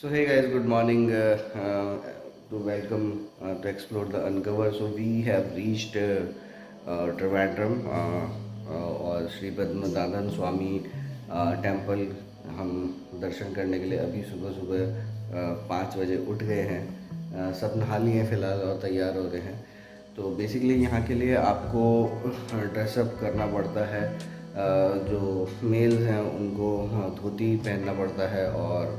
So hey guys, good morning. To welcome to explore the uncover. So we have reached Trivandrum और श्री पद्मनाभन स्वामी temple हम दर्शन करने के लिए अभी सुबह सुबह 5 बजे उठ गए हैं। सब नहा लिए हैं फ़िलहाल और तैयार हो रहे हैं। तो बेसिकली यहाँ के लिए आपको ड्रेसअप करना पड़ता है। जो मेल्स हैं उनको धोती पहनना पड़ता है और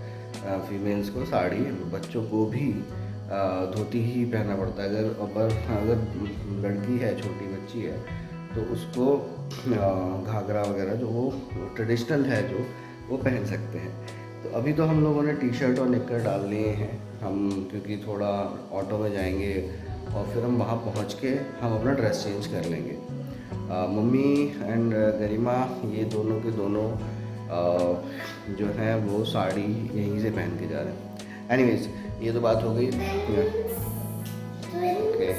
फीमेल्स को साड़ी, बच्चों को भी धोती ही पहनना पड़ता है। अगर लड़की है, छोटी बच्ची है, तो उसको घाघरा वगैरह जो वो ट्रेडिशनल है जो वो पहन सकते हैं। तो अभी तो हम लोगों ने टी शर्ट और निक्कर डाल लिए हैं हम, क्योंकि थोड़ा ऑटो में जाएंगे और फिर हम वहाँ पहुँच के हम अपना ड्रेस चेंज कर लेंगे। मम्मी एंड गरिमा ये दोनों के दोनों जो हैं वो साड़ी यहीं से पहन के जा रहे हैं। एनीवेज ये तो बात हो गई। ओके,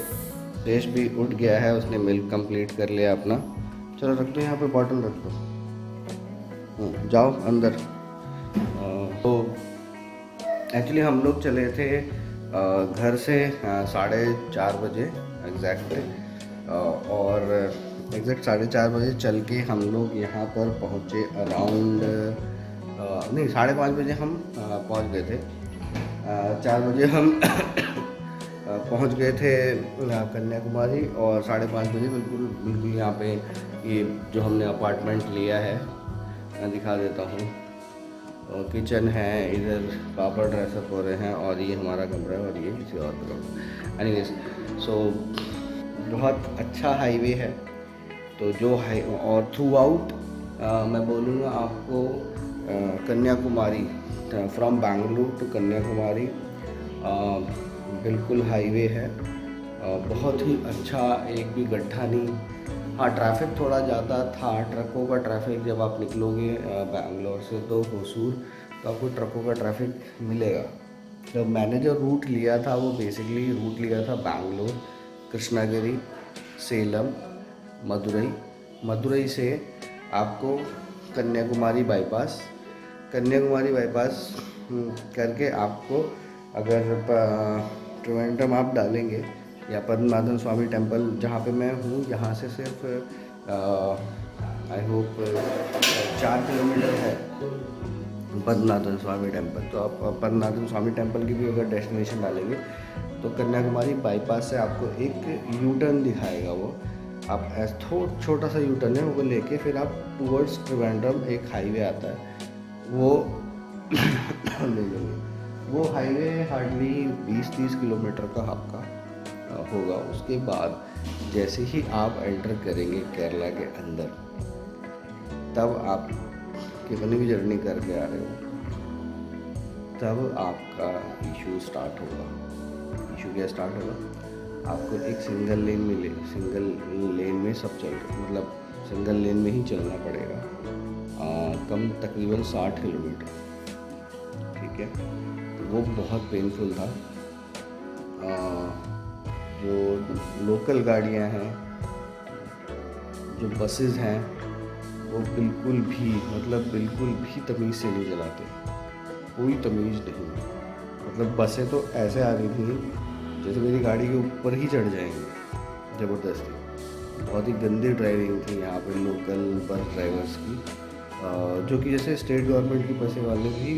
देश भी उठ गया है, उसने मिल्क कंप्लीट कर लिया अपना। चलो रख दो यहाँ पे, बॉटल रख दो, जाओ अंदर। तो एक्चुअली हम लोग चले थे घर से 4:30 बजे एग्जैक्टली, और एग्जैक्ट 4:30 बजे चल के हम लोग यहाँ पर पहुँचे अराउंड नहीं 5:30 बजे हम पहुँच गए थे। 4 बजे हम पहुँच गए थे कन्याकुमारी, और 5:30 बजे बिल्कुल यहाँ पे ये जो हमने अपार्टमेंट लिया है, मैं दिखा देता हूँ। किचन है, इधर पापड़ ड्रेसअप हो रहे हैं, और ये हमारा कमरा है और ये किसी और का कमरा। एनीवेज सो बहुत अच्छा हाईवे है। तो जो है और थ्रू आउट मैं बोलूँगा आपको कन्याकुमारी, फ्रॉम बैंगलोर टू कन्याकुमारी बिल्कुल हाईवे है। बहुत ही अच्छा, एक भी गड्ढा नहीं। हाँ, ट्रैफिक थोड़ा ज़्यादा था, ट्रकों का ट्रैफिक। जब आप निकलोगे बैंगलोर से तो होसूर, तो आपको ट्रकों का ट्रैफिक मिलेगा। जब मैंने जो रूट लिया था वो बेसिकली रूट लिया था बैंगलोर, कृष्णागिरी, सेलम, मदुरई से आपको कन्याकुमारी बाईपास करके आपको, अगर ट्रिवेंड्रम आप डालेंगे या पद्मनाभन स्वामी टेम्पल जहाँ पे मैं हूँ, यहाँ से सिर्फ आई होप 4 किलोमीटर है पद्मनाभन स्वामी टेम्पल। तो आप पद्मनाभन स्वामी टेम्पल की भी अगर डेस्टिनेशन डालेंगे तो कन्याकुमारी बाईपास से आपको एक यू टर्न दिखाएगा। वो आप छोटा सा यू टर्न है, वो लेके फिर आप टूवर्ड्स ट्रिवेंड्रम एक हाईवे आता है, वो ले लेंगे। वो हाईवे हार्डली 20-30 किलोमीटर का आपका होगा। उसके बाद जैसे ही आप एंटर करेंगे केरला के अंदर, तब आप कितनी भी जर्नी करके आ रहे हो, तब आपका इशू स्टार्ट होगा। इशू क्या स्टार्ट होगा? आपको एक सिंगल लेन में सब मतलब सिंगल लेन में ही चलना पड़ेगा, कम तकरीबन 60 किलोमीटर। ठीक है, तो वो बहुत पेनफुल था। जो लोकल गाड़ियां हैं, जो बसेस हैं, वो बिल्कुल भी तमीज़ से नहीं चलाते, कोई तमीज़ नहीं। मतलब बसें तो ऐसे आ रही थी जैसे मेरी गाड़ी के ऊपर ही चढ़ जाएंगे, ज़बरदस्ती। बहुत ही गंदी ड्राइविंग थी यहाँ पे लोकल बस ड्राइवर्स की, जो कि जैसे स्टेट गवर्नमेंट की बसें वाले भी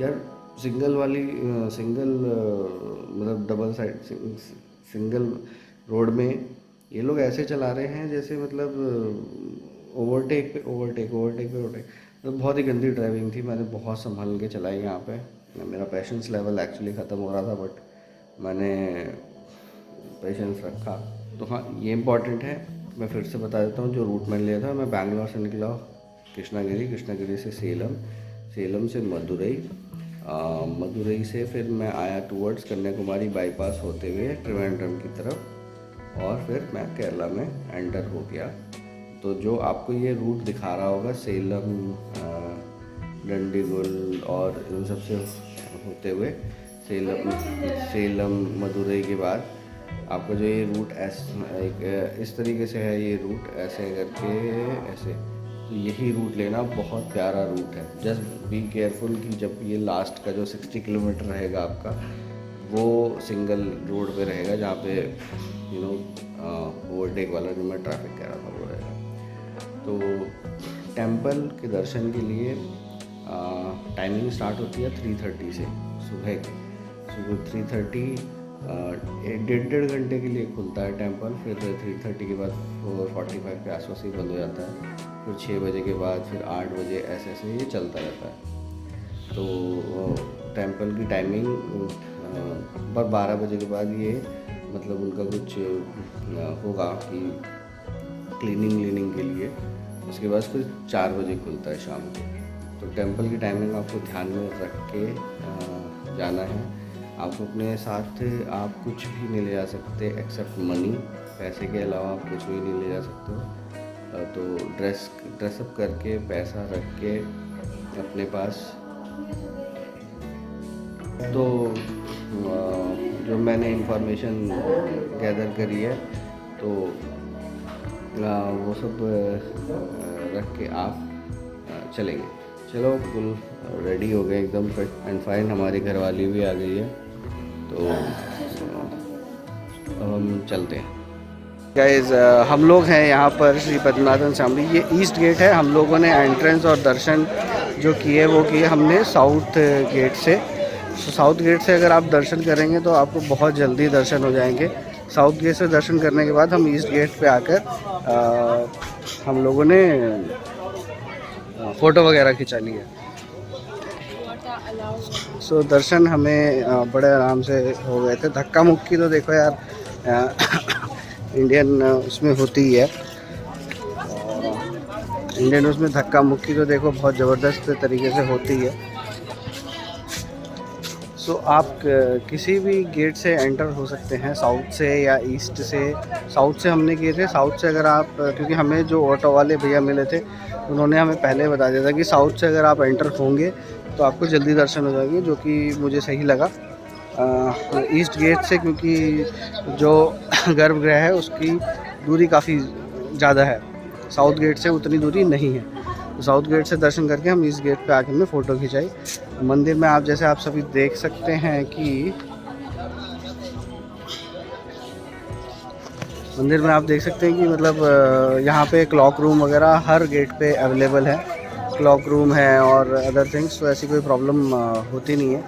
यार सिंगल मतलब डबल साइड सिंगल रोड में ये लोग ऐसे चला रहे हैं जैसे मतलब ओवरटेक पे ओवरटेक। मतलब बहुत ही गंदी ड्राइविंग थी। मैंने बहुत संभल के चलाई यहाँ पे। मेरा पेशेंस लेवल एक्चुअली ख़त्म हो रहा था, बट मैंने पेशेंस रखा। तो हाँ, ये इम्पॉर्टेंट है। मैं फिर से बता देता हूँ जो रूट मैंने लिया था। मैं बैंगलोर से निकला कृष्णागिरी से सेलम से मदुरई से फिर मैं आया टूवर्ड्स कन्याकुमारी बाईपास होते हुए त्रिवेंद्रम की तरफ, और फिर मैं केरला में एंटर हो गया। तो जो आपको ये रूट दिखा रहा होगा सेलम, डंडीगुल और इन सब से होते हुए सेलम मदुरई के बाद आपका जो ये रूट इस तरीके से है। ये रूट ऐसे करके ऐसे तो यही रूट लेना, बहुत प्यारा रूट है। जस्ट बी केयरफुल कि जब ये लास्ट का जो 60 किलोमीटर रहेगा आपका, वो सिंगल रोड पे रहेगा जहाँ पे ओवरटेक वाला जो मैं ट्रैफिक कह रहा था वो रहेगा। तो टेंपल के दर्शन के लिए टाइमिंग स्टार्ट होती है 3:30 से सुबह की। सुबह 3:30 डेढ़ घंटे के लिए खुलता है टेंपल। फिर 3:30 के बाद 4:45 के आसपास ही बंद हो जाता है। फिर 6 बजे के बाद फिर 8 बजे ऐसे ऐसे ये चलता रहता है। तो टेंपल की टाइमिंग पर 12 बजे के बाद ये मतलब उनका कुछ होगा कि क्लीनिंग के लिए। उसके बाद फिर 4 बजे खुलता है शाम को। तो टेंपल की टाइमिंग आपको ध्यान में रख के जाना है। आपको अपने साथ आप कुछ भी नहीं ले जा सकते एक्सेप्ट मनी। पैसे के अलावा आप कुछ भी नहीं ले जा सकते हो। तो ड्रेसअप करके पैसा रख के अपने पास। तो जो मैंने इंफॉर्मेशन गैदर करी है तो वो सब रख के आप चलेंगे। चलो बिल्कुल रेडी हो गए एकदम फिट एंड फाइन। हमारी घरवाली भी आ गई है तो अब हम चलते हैं। गाइस हम लोग हैं यहाँ पर श्री पद्मनाभन शामली। ये ईस्ट गेट है। हम लोगों ने एंट्रेंस और दर्शन जो किए वो किए हमने साउथ गेट से। साउथ गेट से अगर आप दर्शन करेंगे तो आपको बहुत जल्दी दर्शन हो जाएंगे। साउथ गेट से दर्शन करने के बाद हम ईस्ट गेट पे आकर हम लोगों ने फ़ोटो वगैरह खिंचा लिया। सो दर्शन हमें बड़े आराम से हो गए थे। धक्का मुक्की तो देखो यार इंडियन उसमें होती ही है। इंडियन उसमें धक्का मुक्की तो देखो बहुत ज़बरदस्त तरीके से होती है। सो आप किसी भी गेट से एंटर हो सकते हैं, साउथ से या ईस्ट से। साउथ से हमने किए थे। साउथ से अगर आप, क्योंकि हमें जो ऑटो वाले भैया मिले थे उन्होंने हमें पहले बता दिया था कि साउथ से अगर आप एंटर होंगे तो आपको जल्दी दर्शन हो जाएंगे, जो कि मुझे सही लगा। ईस्ट गेट से क्योंकि जो गर्भगृह है उसकी दूरी काफ़ी ज़्यादा है, साउथ गेट से उतनी दूरी नहीं है। तो साउथ गेट से दर्शन करके हम ईस्ट गेट पे आके हमने फ़ोटो खिंचाई। मंदिर में आप जैसे आप सभी देख सकते हैं कि मंदिर में आप देख सकते हैं कि मतलब यहाँ पे क्लॉक रूम वगैरह हर गेट पे अवेलेबल है। क्लॉक रूम है और अदर थिंग्स, तो ऐसी कोई प्रॉब्लम होती नहीं है।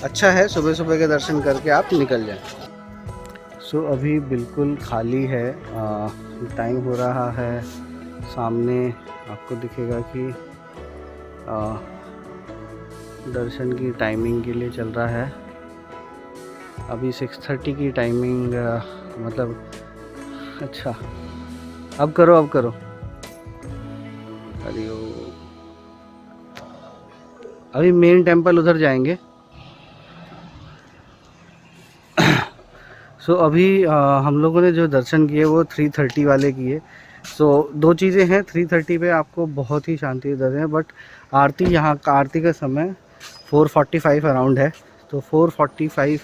अच्छा है, सुबह सुबह के दर्शन करके आप निकल जाएं। सो अभी बिल्कुल खाली है। टाइम हो रहा है, सामने आपको दिखेगा कि दर्शन की टाइमिंग के लिए चल रहा है। अभी 6:30 की टाइमिंग मतलब अच्छा अब करो अरे अभी मेन टेंपल उधर जाएंगे। सो अभी हम लोगों ने जो दर्शन किए वो 3:30 वाले किए। सो दो चीज़ें हैं, 3:30 पे आपको बहुत ही शांति दर्शन है, बट आरती यहाँ का आरती का समय 4:45 अराउंड है। तो 4:45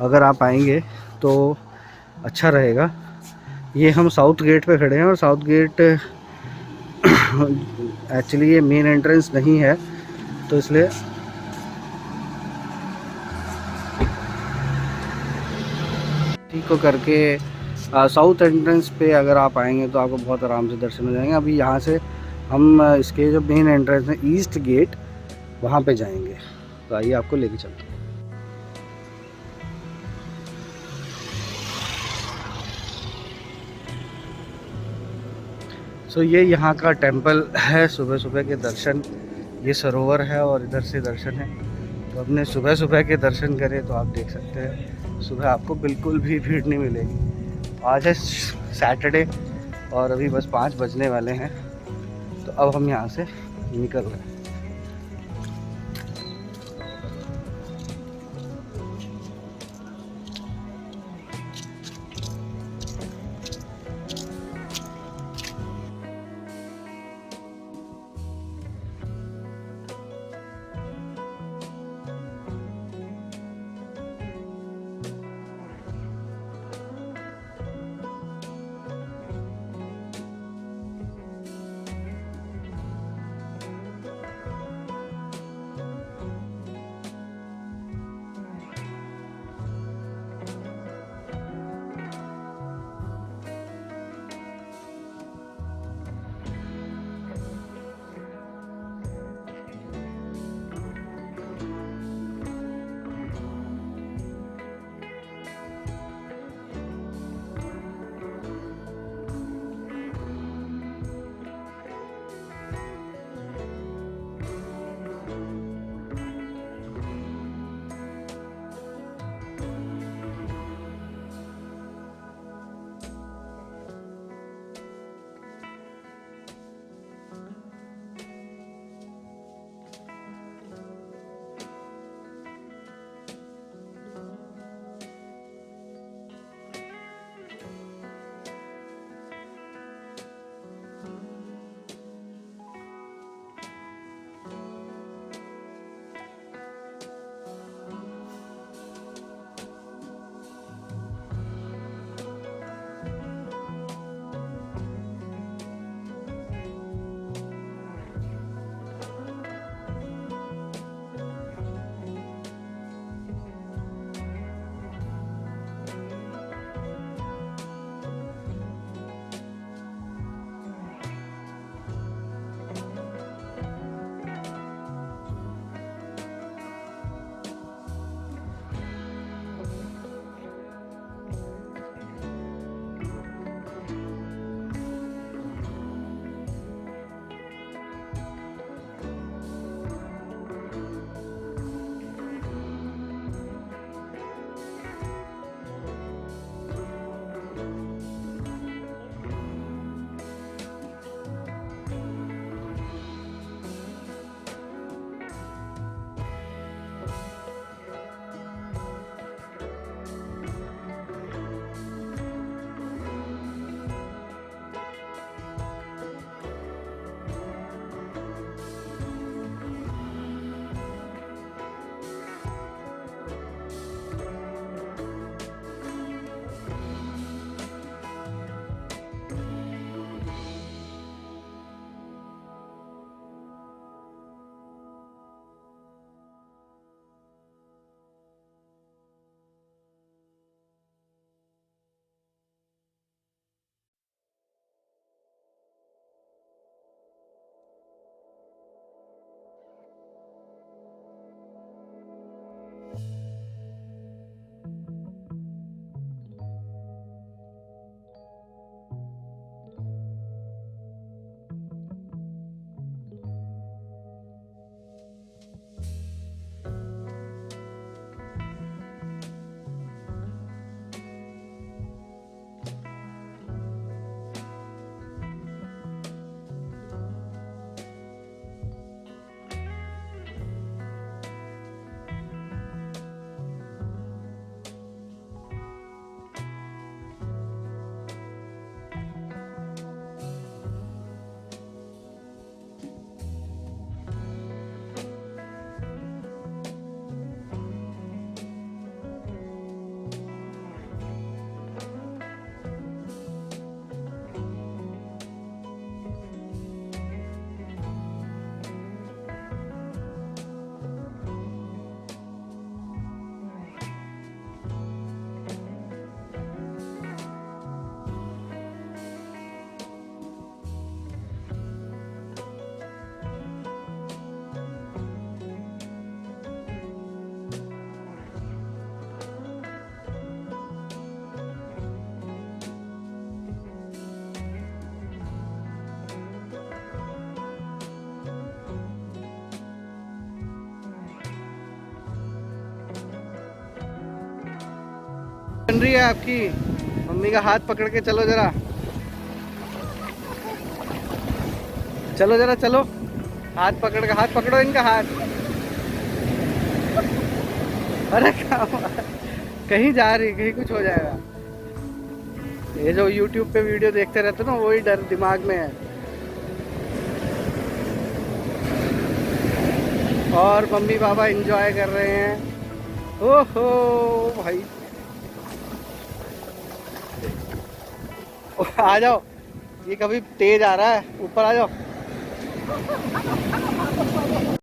अगर आप आएंगे तो अच्छा रहेगा। ये हम साउथ गेट पे खड़े हैं और साउथ गेट एक्चुअली ये मेन एंट्रेंस नहीं है, तो इसलिए ठीक को करके साउथ एंट्रेंस पे अगर आप आएंगे तो आपको बहुत आराम से दर्शन हो जाएंगे। अभी यहाँ से हम इसके जो मेन एंट्रेंस है ईस्ट गेट वहाँ पे जाएंगे। तो आइए आपको लेके चलते हैं। सो ये यहाँ का टेंपल है। सुबह सुबह के दर्शन, ये सरोवर है और इधर से दर्शन है। तो अपने सुबह सुबह के दर्शन करें तो आप देख सकते हैं सुबह आपको बिल्कुल भी भीड़ नहीं मिलेगी। आज है सैटरडे और अभी बस 5 बजने वाले हैं। तो अब हम यहाँ से निकल रहे हैं। बन रही है आपकी मम्मी का हाथ पकड़ के चलो जरा, चलो जरा चलो, हाथ पकड़ के, हाथ पकड़ो इनका हाथ। अरे कहीं जा रही, कहीं कुछ हो जाएगा। ये जो YouTube पे वीडियो देखते रहते ना, वही डर दिमाग में है। और मम्मी पापा एंजॉय कर रहे हैं। ओहो भाई, आ जाओ, ये कभी तेज आ रहा है, ऊपर आ जाओ।